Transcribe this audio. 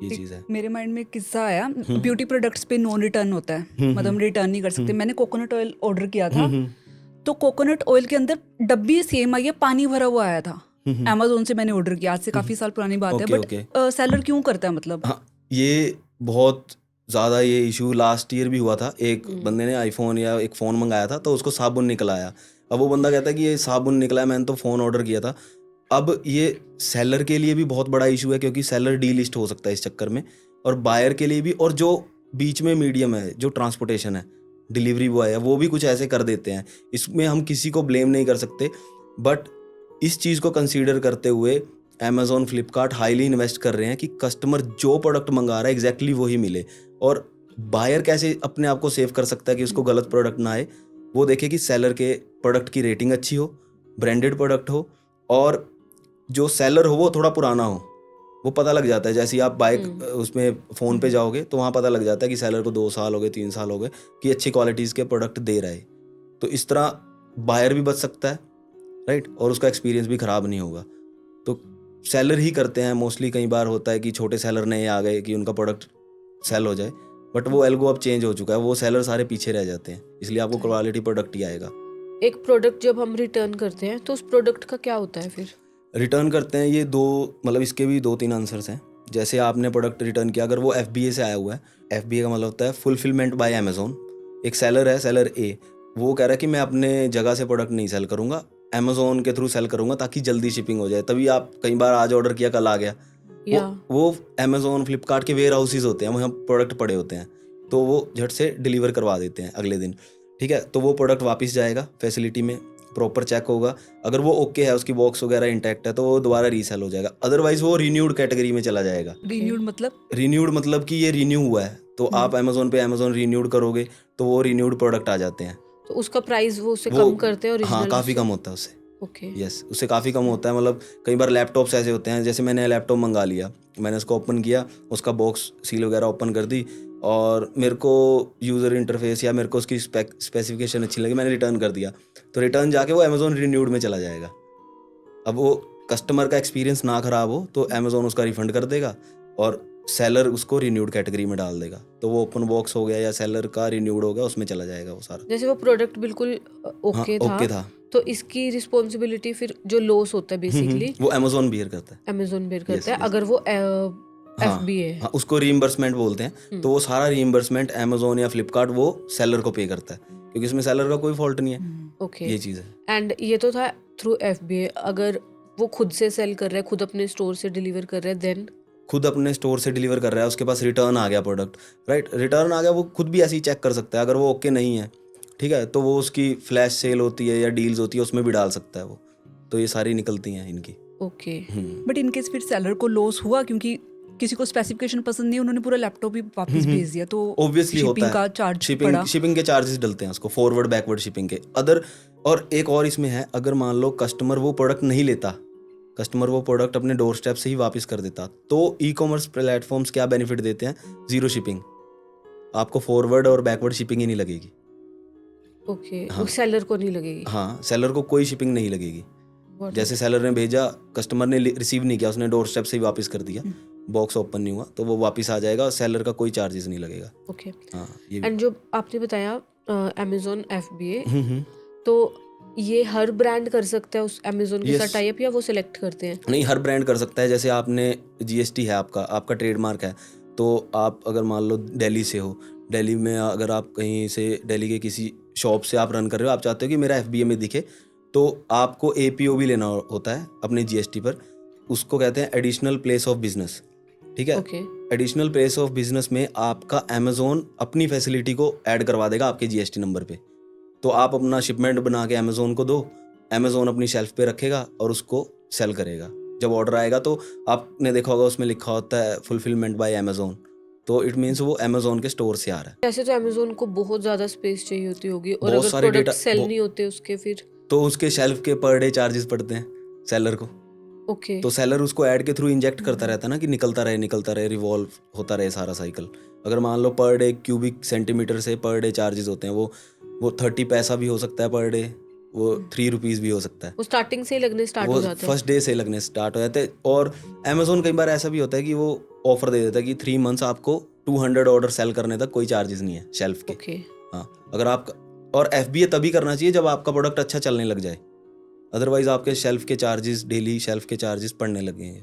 ये चीज़ है। मेरे माइंड में एक किस्सा आया। ब्यूटी प्रोडक्ट्स पे नॉन रिटर्न होता है, मतलब हम रिटर्न नहीं कर सकते। मैंने कोकोनट ऑयल ऑर्डर किया था, तो कोकोनट ऑयल के अंदर डब्बी सेम आई है, पानी भरा हुआ आया था। अमेजोन से मैंने ऑर्डर किया, आज से काफ़ी साल पुरानी बात है। Okay but okay. सेलर क्यों करता है मतलब? हाँ, ये बहुत ज़्यादा ये इशू लास्ट ईयर भी हुआ था। एक बंदे ने आईफोन या एक फ़ोन मंगाया था, तो उसको साबुन निकल आया। अब वो बंदा कहता है कि ये साबुन निकला है, मैंने तो फ़ोन ऑर्डर किया था। अब ये सेलर के लिए भी बहुत बड़ा इशू है, क्योंकि सेलर डीलिस्ट हो सकता है इस चक्कर में, और बायर के लिए भी। और जो बीच में मीडियम है, जो ट्रांसपोर्टेशन है, डिलीवरी बॉय है, वो भी कुछ ऐसे कर देते हैं। इसमें हम किसी को ब्लेम नहीं कर सकते, बट इस चीज़ को कंसीडर करते हुए अमेज़ॉन फ्लिपकार्ट हाईली इन्वेस्ट कर रहे हैं कि कस्टमर जो प्रोडक्ट मंगा रहा है एग्जैक्टली वही मिले। और बायर कैसे अपने आप को सेव कर सकता है कि उसको गलत प्रोडक्ट ना आए, वो देखे कि सेलर के प्रोडक्ट की रेटिंग अच्छी हो, ब्रांडेड प्रोडक्ट हो, और जो सेलर हो वो थोड़ा पुराना हो। वो पता लग जाता है, जैसे ही आप बाइक उसमें फ़ोन पे जाओगे तो वहाँ पता लग जाता है कि सेलर को 2 साल हो गए, 3 साल हो गए, कि अच्छी क्वालिटीज़ के प्रोडक्ट दे रहा है। तो इस तरह बायर भी बच सकता है, राइट, और उसका एक्सपीरियंस भी ख़राब नहीं होगा। तो सेलर ही करते हैं मोस्टली। कई बार होता है कि छोटे सेलर नए आ गए कि उनका प्रोडक्ट सेल हो जाए, बट वो एल्गो अब चेंज हो चुका है, वो सेलर सारे पीछे रह जाते हैं, इसलिए आपको क्वालिटी प्रोडक्ट ही आएगा। एक प्रोडक्ट जब हम रिटर्न करते हैं तो उस प्रोडक्ट का क्या होता है फिर? रिटर्न करते हैं, ये दो मतलब इसके भी 2-3 आंसर्स हैं। जैसे आपने प्रोडक्ट रिटर्न किया, अगर वो FBA से आया हुआ है, FBA का मतलब होता है फुलफिलमेंट बाय अमेज़ॉन। एक सेलर है, सेलर ए, वो कह रहा है कि मैं अपने जगह से प्रोडक्ट नहीं सेल करूँगा, अमेज़ॉन के थ्रू सेल करूँगा ताकि जल्दी शिपिंग हो जाए। तभी आप कई बार आज ऑर्डर किया, कल आ गया। या वो अमेज़ॉन फ्लिपकार्ट के वेयर हाउसेज होते हैं, वहाँ प्रोडक्ट पड़े होते हैं, तो वो झट से डिलीवर करवा देते हैं अगले दिन। ठीक है, तो वो प्रोडक्ट वापस जाएगा फैसिलिटी में, प्रॉपर चेक होगा। अगर वो ओके है, उसकी बॉक्स वगैरह इंटैक्ट है, तो वो दोबारा रीसेल हो जाएगा। अदरवाइज वो रिन्यूड कैटेगरी में चला जाएगा। रिन्यूड मतलब? रिन्यूड मतलब कि ये रिन्यू हुआ है, तो आप अमेज़ॉन पे अमेज़ॉन रिन्यूड करोगे तो वो रिन्यूड प्रोडक्ट आ जाते हैं। तो उसका प्राइस वो उससे वो कम करते हैं हाँ, ओरिजिनल काफ़ी कम होता है उससे। ओके। यस, उससे काफ़ी कम होता है। मतलब कई बार लैपटॉप्स ऐसे होते हैं, जैसे मैंने लैपटॉप मंगा लिया, मैंने उसको ओपन किया, उसका बॉक्स सील वगैरह ओपन कर दी, और मेरे को यूज़र इंटरफेस या मेरे को उसकी स्पेसिफिकेशन अच्छी लगी, मैंने रिटर्न कर दिया। तो रिटर्न जाके वो अमेज़ॉन रिन्यूड में चला जाएगा। अब वो कस्टमर का एक्सपीरियंस ना ख़राब हो तो अमेज़ॉन उसका रिफ़ंड कर देगा, और सेलर उसको रिन्यूड कैटेगरी में डाल देगा। तो वो ओपन बॉक्स हो गया या सेलर का रिन्यूड हो गया, उसमें चला जाएगा वो सारा। जैसे वो प्रोडक्ट बिल्कुल हाँ, ओके ओके था, था। तो इसकी रिस्पॉन्सिबिलिटी फिर जो लॉस होता है बेसिकली वो अमेज़ॉन बियर करता है। अमेजोन बेयर यस करता है यस। अगर वो हाँ FBA है। हाँ, उसको रीइंबर्समेंट बोलते हैं। तो वो सारा रीइंबर्समेंट अमेज़ॉन या फ्लिपकार्ट वो सेलर को पे करता है, क्योंकि इसमें सेलर का कोई फॉल्ट नहीं है। ओके। ये चीज़ है। एंड ये तो था थ्रू FBA। अगर वो खुद से सेल कर रहा है, खुद अपने स्टोर से डिलीवर कर रहा है, देन खुद अपने स्टोर से डिलीवर कर रहा है, उसके पास रिटर्न आ गया प्रोडक्ट, राइट, रिटर्न आ गया, वो खुद भी ऐसे ही चेक कर सकता है। अगर वो ओके नहीं है, ठीक है, तो वो उसकी फ्लैश सेल होती है या डील्स होती है, उसमें भी डाल सकता है वो। तो ये सारी निकलती हैं इनकी। ओके। बट इनकेस फिर सेलर को लॉस हुआ क्योंकि किसी को स्पेसिफिकेशन पसंद नहीं, उन्होंने पूरा लैपटॉप ही वापस भेज दिया, तो ऑब्वियसली होता शिपिंग है, का चार्ज शिपिंग पड़ा। शिपिंग के चार्जेस डलते हैं उसको, फॉरवर्ड बैकवर्ड शिपिंग के अदर। और एक और इसमें है, अगर मान लो कस्टमर वो प्रोडक्ट नहीं लेता, कस्टमर वो प्रोडक्ट अपने डोर स्टेप से ही वापस कर देता, तो ई कॉमर्स प्लेटफॉर्म्स क्या बेनिफिट देते हैं? 0 शिपिंग, आपको फॉरवर्ड और बैकवर्ड शिपिंग ही नहीं लगेगी। ओके, हाँ सेलर को नहीं लगेगी। हाँ, सेलर को कोई शिपिंग नहीं लगेगी। Got जैसे it. सेलर ने भेजा, कस्टमर ने रिसीव नहीं किया, उसने डोर स्टेप से ही वापस कर दिया, बॉक्स ओपन नहीं हुआ, तो वो वापस आ जाएगा, सेलर का कोई चार्जेस नहीं लगेगा। ओके। हाँ, ये एंड जो आपने बताया अमेजोन FBA, तो ये हर ब्रांड कर सकता है उस अमेजोन के Yes. साथ टाई अप, या वो सिलेक्ट करते हैं? नहीं, हर ब्रांड कर सकता है। जैसे आपने GST है, आपका ट्रेडमार्क है, तो आप अगर मान लो दिल्ली से हो, दिल्ली में अगर आप कहीं से दिल्ली के किसी शॉप से आप रन कर रहे हो, आप चाहते हो कि मेरा FBA में दिखे, तो आपको APO भी लेना होता है अपने GST पर। उसको कहते हैं एडिशनल प्लेस ऑफ बिजनेस। ठीक है, okay. Additional place of business में आपका अमेज़ॉन अपनी फैसिलिटी को ऐड करवा देगा आपके GST नंबर पे। तो आप अपना शिपमेंट बना के अमेज़ॉन को दो, अमेज़ॉन अपनी शेल्फ पे रखेगा और उसको सेल करेगा। जब ऑर्डर आएगा तो आपने देखा होगा उसमें लिखा होता है फुलफिलमेंट बाय अमेज़ॉन, तो इट मीन्स वो अमेज़ॉन के स्टोर से आ रहा है। वैसे तो अमेजोन को बहुत ज़्यादा स्पेस चाहिए होती होगी, और बहुत अगर सारे प्रोडक्ट डेटा सेल नहीं होते उसके फिर? तो उसके शेल्फ के पर डे चार्जेस पड़ते हैं सेलर को। ओके। तो सेलर उसको ऐड के थ्रू इंजेक्ट करता रहता है ना, कि निकलता रहे, रिवॉल्व होता रहे सारा साइकिल। अगर मान लो पर डे क्यूबिक सेंटीमीटर से पर डे चार्जेस होते हैं, वो 30 पैसा भी हो सकता है पर डे, वो 3 रुपीज़ भी हो सकता है। वो स्टार्टिंग से ही लगने स्टार्ट हो वो जाते हैं। फर्स्ट डे से लगने स्टार्ट हो जाते हैं। और अमेजोन कई बार ऐसा भी होता है कि वो ऑफर दे देता है कि 3 मंथ्स आपको 200 ऑर्डर सेल करने तक कोई चार्जेस नहीं है शेल्फ के। ओके। हाँ, अगर आपका, और FBA तभी करना चाहिए जब आपका प्रोडक्ट अच्छा चलने लग जाए, अदरवाइज आपके शेल्फ के चार्जेस, डेली शेल्फ के चार्जेस पड़ने लगेंगे।